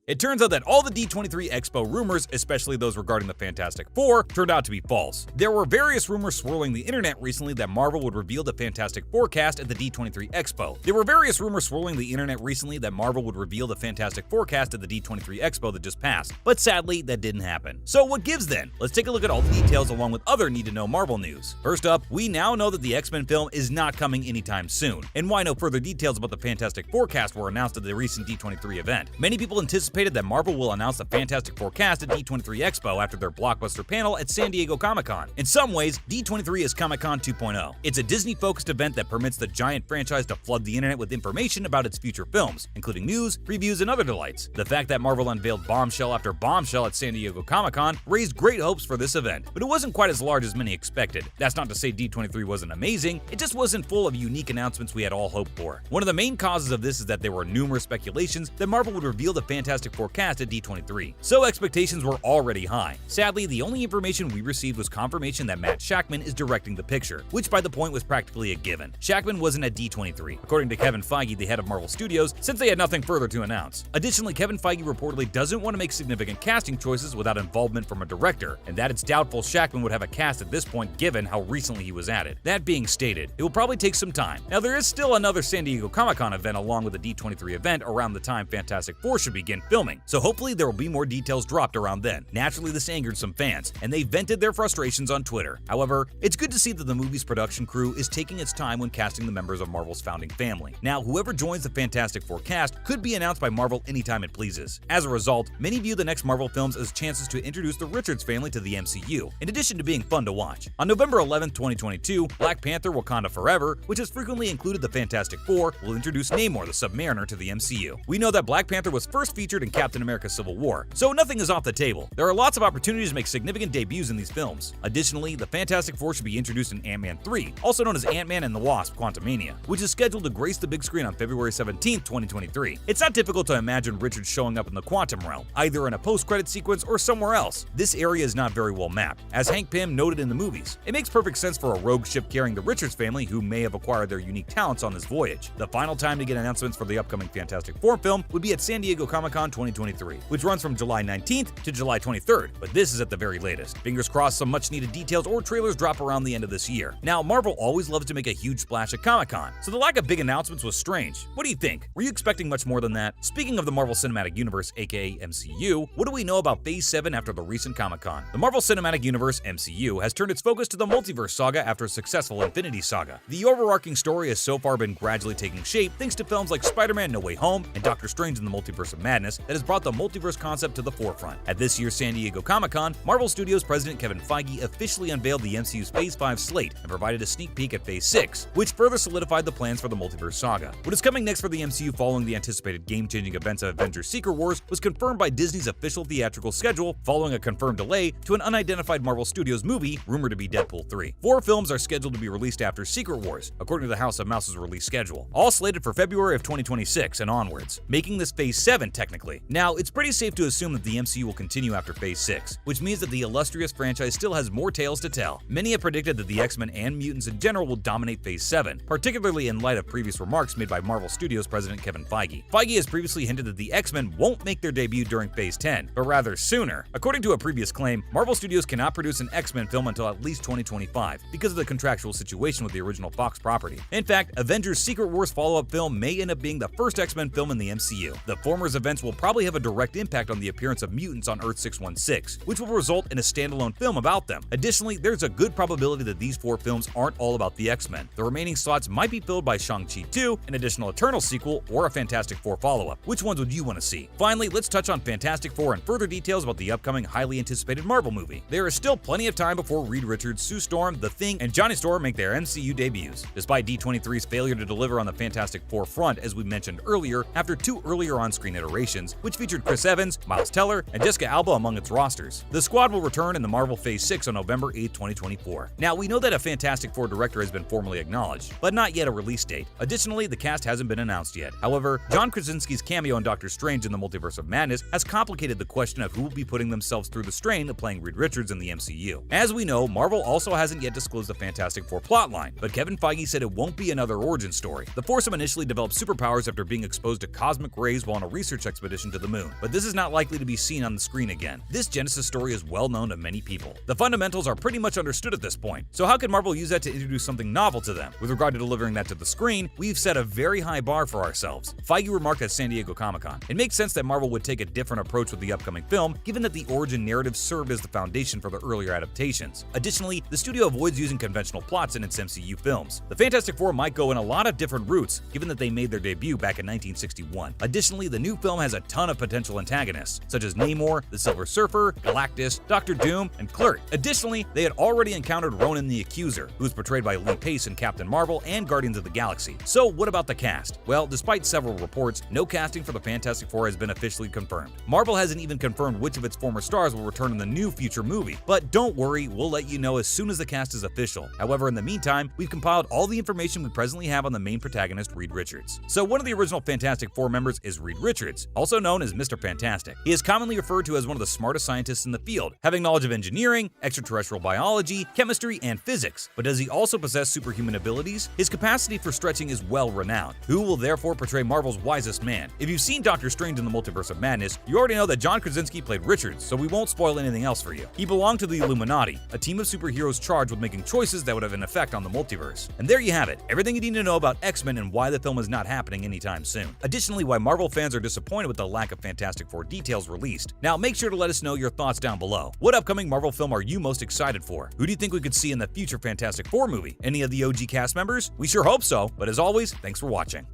It turns out that all the D23 Expo rumors, especially those regarding the Fantastic Four, turned out to be false. There were various rumors swirling the internet recently that Marvel would reveal the Fantastic Four cast at the D23 Expo. That just passed, but sadly, that didn't happen. So what gives then? Let's take a look at all the details along with other need-to-know Marvel news. First up, we now know that the X-Men film is not coming anytime soon, and why no further details about the Fantastic Four cast were announced at the recent D23 event. Many people anticipated that Marvel will announce the Fantastic Four cast at D23 Expo after their blockbuster panel at San Diego Comic-Con. In some ways, D23 is Comic-Con 2.0. It's a Disney-focused event that permits the giant franchise to flood the internet with information about its future films, including news, previews, and other delights. The fact that Marvel unveiled bombshell after bombshell at San Diego Comic-Con raised great hopes for this event, but it wasn't quite as large as many expected. That's not to say D23 wasn't amazing, it just wasn't full of unique announcements we had all hoped for. One of the main causes of this is that there were numerous speculations that Marvel would reveal the Fantastic Four cast at D23, so expectations were already high. Sadly, the only information we received was confirmation that Matt Shakman is directing the picture, which by the point was practically a given. Shakman wasn't at D23, according to Kevin Feige, the head of Marvel Studios, since they had nothing further to announce. Additionally, Kevin Feige reportedly doesn't want to make significant casting choices without involvement from a director, and that it's doubtful Shakman would have a cast at this point given how recently he was added. That being stated, it will probably take some time. Now, there is still another San Diego Comic-Con event along with the D23 event around the time Fantastic Four should begin filming, so hopefully there will be more details dropped around then. Naturally, this angered some fans, and they vented their frustrations on Twitter. However, it's good to see that the movie's production crew is taking its time when casting the members of Marvel's founding family. Now, whoever joins the Fantastic Four cast could be announced by Marvel anytime it pleases. As a result, many view the next Marvel films as chances to introduce the Richards family to the MCU, in addition to being fun to watch. On November 11, 2022, Black Panther: Wakanda Forever, which has frequently included the Fantastic Four, will introduce Namor the Submariner to the MCU. We know that Black Panther was first featured in Captain America: Civil War, so nothing is off the table. There are lots of opportunities to make significant debuts in these films. Additionally, the Fantastic Four should be introduced in Ant-Man 3, also known as Ant-Man and the Wasp: Quantumania, which is scheduled to grace the big screen on February 17, 2023. It's not difficult to imagine Richards showing up in the quantum realm, either in a post-credit sequence or somewhere else. This area is not very well mapped, as Hank Pym noted in the movies. It makes perfect sense for a rogue ship carrying the Richards family who may have acquired their unique talents on this voyage. The final time to get announcements for the upcoming Fantastic Four film would be at San Diego Comic-Con 2023, which runs from July 19th to July 23rd, but this is at the very latest. Fingers crossed some much-needed details or trailers drop around the end of this year. Now, Marvel always loves to make a huge splash at Comic-Con, so the lack of big announcements was strange. What do you think? Were you expecting much more than that? Speaking of the Marvel Cinematic Universe, aka MCU, what do we know about Phase 7 after the recent Comic-Con? The Marvel Cinematic Universe, MCU, has turned its focus to the multiverse saga after a successful Infinity Saga. The overarching story has so far been gradually taking shape thanks to films like Spider-Man: No Way Home and Doctor Strange in the Multiverse of Madness that has brought the multiverse concept to the forefront. At this year's San Diego Comic-Con, Marvel Studios president Kevin Feige officially unveiled the MCU's Phase 5 slate and provided a sneak peek at Phase 6, which further solidified the plans for the multiverse saga. What is coming next for the MCU following the anticipated game-changing events of Avengers: Secret Wars was confirmed by Disney's official theatrical schedule following a confirmed delay to an unidentified Marvel Studios movie rumored to be Deadpool 3. 4 films are scheduled to be released after Secret Wars, according to the House of Mouse's release schedule, all slated for February of 2026 and onwards, making this Phase 7 technically. Now, it's pretty safe to assume that the MCU will continue after Phase 6, which means that the illustrious franchise still has more tales to tell. Many have predicted that the X-Men and mutants in general will dominate Phase 7, particularly in light of previous remarks made by Marvel Studios president Kevin Feige. Feige has previously hinted that the X-Men won't make their debut during Phase 10, but rather sooner. According to a previous claim, Marvel Studios cannot produce an X-Men film until at least 2025 because of the contractual situation with the original Fox property. In fact, Avengers: Secret Wars follow-up film may end up being the first X-Men film in the MCU. The former's events will probably have a direct impact on the appearance of mutants on Earth-616, which will result in a standalone film about them. Additionally, there's a good probability that these 4 films aren't all about the X-Men. The remaining slots might be filled by Shang-Chi 2, an additional Eternal sequel, or a Fantastic Four follow-up. Which ones would you want to see? Finally, let's touch on Fantastic Four and further details about the upcoming highly anticipated Marvel movie. There is still plenty of time before Reed Richards, Sue Storm, The Thing, and Johnny Storm make their MCU debuts. Despite D23's failure to deliver on the Fantastic Four front, as we mentioned earlier, after 2 earlier on-screen iterations, which featured Chris Evans, Miles Teller, and Jessica Alba among its rosters. The squad will return in the Marvel Phase 6 on November 8, 2024. Now, we know that a Fantastic Four director has been formally acknowledged, but not yet a release date. Additionally, the cast hasn't been announced yet. However, John Krasinski's cameo in Doctor Strange in the Multiverse of Madness has complicated the question of who will be putting themselves through the strain of playing Reed Richards in the MCU. As we know, Marvel also hasn't yet disclosed the Fantastic Four plotline, but Kevin Feige said it won't be another origin story. The foursome initially developed superpowers after being exposed to cosmic rays while on a research expedition expedition to the moon, but this is not likely to be seen on the screen again. This Genesis story is well known to many people. The fundamentals are pretty much understood at this point, so how could Marvel use that to introduce something novel to them? With regard to delivering that to the screen, we've set a very high bar for ourselves. Feige remarked at San Diego Comic-Con. It makes sense that Marvel would take a different approach with the upcoming film, given that the origin narrative served as the foundation for the earlier adaptations. Additionally, the studio avoids using conventional plots in its MCU films. The Fantastic Four might go in a lot of different routes, given that they made their debut back in 1961. Additionally, the new film has a ton of potential antagonists, such as Namor, the Silver Surfer, Galactus, Doctor Doom, and Kl'rt. Additionally, they had already encountered Ronan the Accuser, who was portrayed by Lee Pace in Captain Marvel and Guardians of the Galaxy. So what about the cast? Well, despite several reports, no casting for the Fantastic Four has been officially confirmed. Marvel hasn't even confirmed which of its former stars will return in the new future movie. But don't worry, we'll let you know as soon as the cast is official. However, in the meantime, we've compiled all the information we presently have on the main protagonist, Reed Richards. So one of the original Fantastic Four members is Reed Richards, also known as Mr. Fantastic. He is commonly referred to as one of the smartest scientists in the field, having knowledge of engineering, extraterrestrial biology, chemistry, and physics. But does he also possess superhuman abilities? His capacity for stretching is well renowned, who will therefore portray Marvel's wisest man. If you've seen Doctor Strange in the Multiverse of Madness, you already know that John Krasinski played Richards, so we won't spoil anything else for you. He belonged to the Illuminati, a team of superheroes charged with making choices that would have an effect on the multiverse. And there you have it, everything you need to know about X-Men and why the film is not happening anytime soon. Additionally, why Marvel fans are disappointed with the lack of Fantastic Four details released. Now make sure to let us know your thoughts down below. What upcoming Marvel film are you most excited for? Who do you think we could see in the future Fantastic Four movie? Any of the OG cast members? We sure hope so, but as always, thanks for watching.